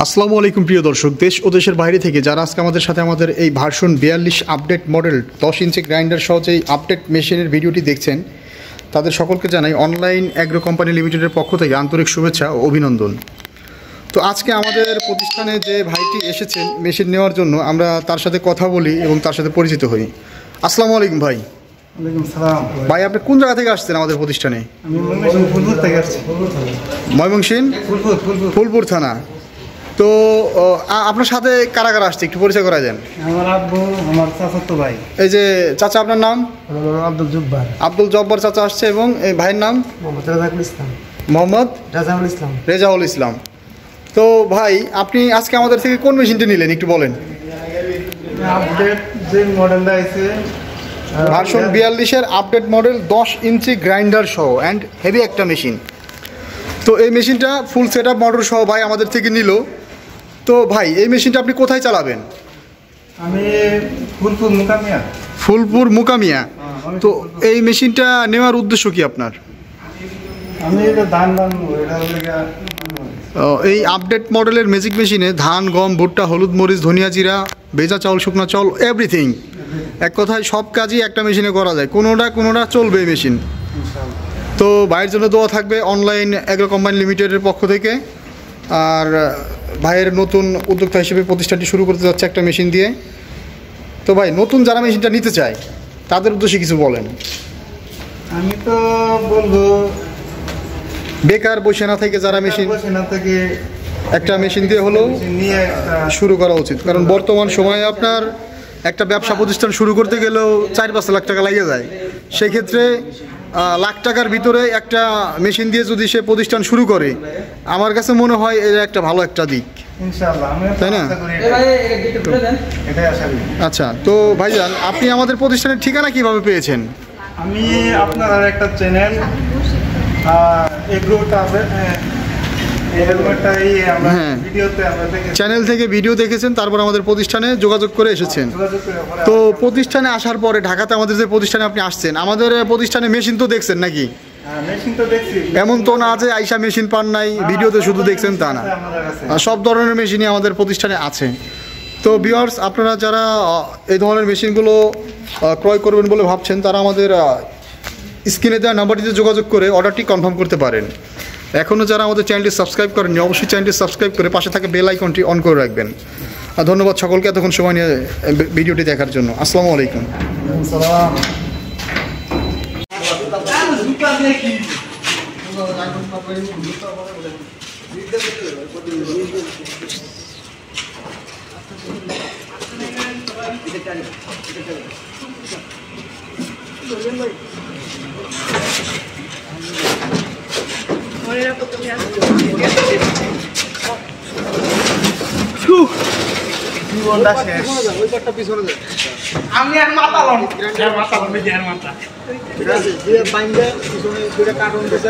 আসসালামু আলাইকুম প্রিয় দর্শক, দেশ ও দেশের বাইরে থেকে যারা আজকে আমাদের সাথে আমাদের এই version 42 update model 10 inch grinder সহ যে আপডেট মেশিনের ভিডিওটি দেখছেন তাদের সকলকে জানাই অনলাইন অ্যাগ্রো কোম্পানি লিমিটেডের পক্ষ থেকে আন্তরিক শুভেচ্ছা ও অভিনন্দন। তো আজকে আমাদের প্রতিষ্ঠানে যে ভাইটি এসেছেন মেশিন নেওয়ার জন্য, আমরা তার সাথে কথা বলি এবং তার সাথে পরিচিত হই। আসসালামু আলাইকুম ভাই। ওয়ালাইকুম সালাম। ভাই, আপনি কোন জায়গা থেকে আসছেন আমাদের প্রতিষ্ঠানে? আমি ময়মনসিংহ ফুলপুর থেকে আসছি। ময়মনসিংহ ফুলপুর থানা। তো আপনার সাথে কারা কারা আসছে একটু পরিচয় করা দেন। আমার আব্বু, আমার চাচাতো ভাই। এই যে চাচা, আপনার নাম? আব্দুল জব্বার। আব্দুল জব্বার চাচা আসছে এবং এই ভাইয়ের নাম মোহাম্মদ রাজাউল ইসলাম। মোহাম্মদ রেজাউল ইসলাম। তো ভাই, আপনি আজকে আমাদের থেকে কোন মেশিনটি নিলেন একটু বলেন। আপডেট যে মডেলটা আছে version 42-এর update model 10 inch grinder সহ অ্যান্ড হেভি একটা মেশিন। তো এই মেশিনটা ফুল সেট আপ মোটর সহ ভাই আমাদের থেকে নিল। তো ভাই, এই মেশিনটা আপনি কোথায় চালাবেন? আমি ফুলপুর মুকামিয়া। তো এই মেশিনটা নেওয়ার উদ্দেশ্য কি আপনার? আমি এটা ধান এই আপডেট মডেলের ম্যাজিক মেশিনে ধান, গম, ভুট্টা, হলুদ, মরিচ, ধনিয়া, জিরা, ভেজা চাউল, শুকনা চাউল, এভরিথিং, এক কথায় সব কাজই একটা মেশিনে করা যায়। কোনোটা চলবে এই মেশিন। তো ভাইয়ের জন্য দোয়া থাকবে অনলাইন অ্যাগ্রো কোম্পানি লিমিটেডের পক্ষ থেকে। আর ভাইয়ের নতুন উদ্যোক্তা হিসেবে প্রতিষ্ঠানটি শুরু করতে যাচ্ছে একটা মেশিন দিয়ে। তো ভাই, নতুন যারা মেশিনটা নিতে চায় তাদের উদ্দেশ্যে কিছু বলেন। আমি তো বলবো বেকার বসে না থেকে যারা মেশিন একটা মেশিন দিয়ে হলেও নিয়ে শুরু করা উচিত। কারণ বর্তমান সময়ে আপনার একটা ব্যবসা প্রতিষ্ঠান শুরু করতে গেলেও 4-5 লাখ টাকা লাগে যায়। সেক্ষেত্রে লাখ টাকার ভিতরে একটা মেশিন দিয়ে যদি সে প্রতিষ্ঠান শুরু করে, আমার কাছে মনে হয় এটা একটা ভালো একটা দিক, তাই না? আচ্ছা, তো ভাইজান, আপনি আমাদের প্রতিষ্ঠানের ঠিকানা কিভাবে পেয়েছেন? আমি আপনার একটা চ্যানেল চ্যানেল থেকে ভিডিও দেখেছেন, তারপর আমাদের প্রতিষ্ঠানে যোগাযোগ করে এসেছেন। তো প্রতিষ্ঠানে আসার পরে ঢাকাতে আমাদের যে প্রতিষ্ঠানে আপনি আসছেন, আমাদের প্রতিষ্ঠানে মেশিন তো দেখছেন নাকি? এমন তো না যে আইসা মেশিন পান নাই, ভিডিওতে শুধু দেখছেন তা না, সব ধরনের মেশিনই আমাদের প্রতিষ্ঠানে আছে। তো ভিউয়ার্স, আপনারা যারা এই ধরনের মেশিনগুলো ক্রয় করবেন বলে ভাবছেন, তারা আমাদের স্ক্রিনে দেওয়া নাম্বারটিতে যোগাযোগ করে অর্ডারটি কনফার্ম করতে পারেন। এখনও যারা আমাদের চ্যানেলটি সাবস্ক্রাইব করেননি, অবশ্যই চ্যানেলটি সাবস্ক্রাইব করে পাশে থাকা বেল আইকনটি অন করে রাখবেন। ধন্যবাদ সকলকে এতক্ষণ সময় নিয়ে ভিডিওটি দেখার জন্য। আসসালামু আলাইকুম। আমি আর মাতালন ঠিক আছে, যে বাইন্দা পিছনে দুইটা কার্টুন দিয়েছে।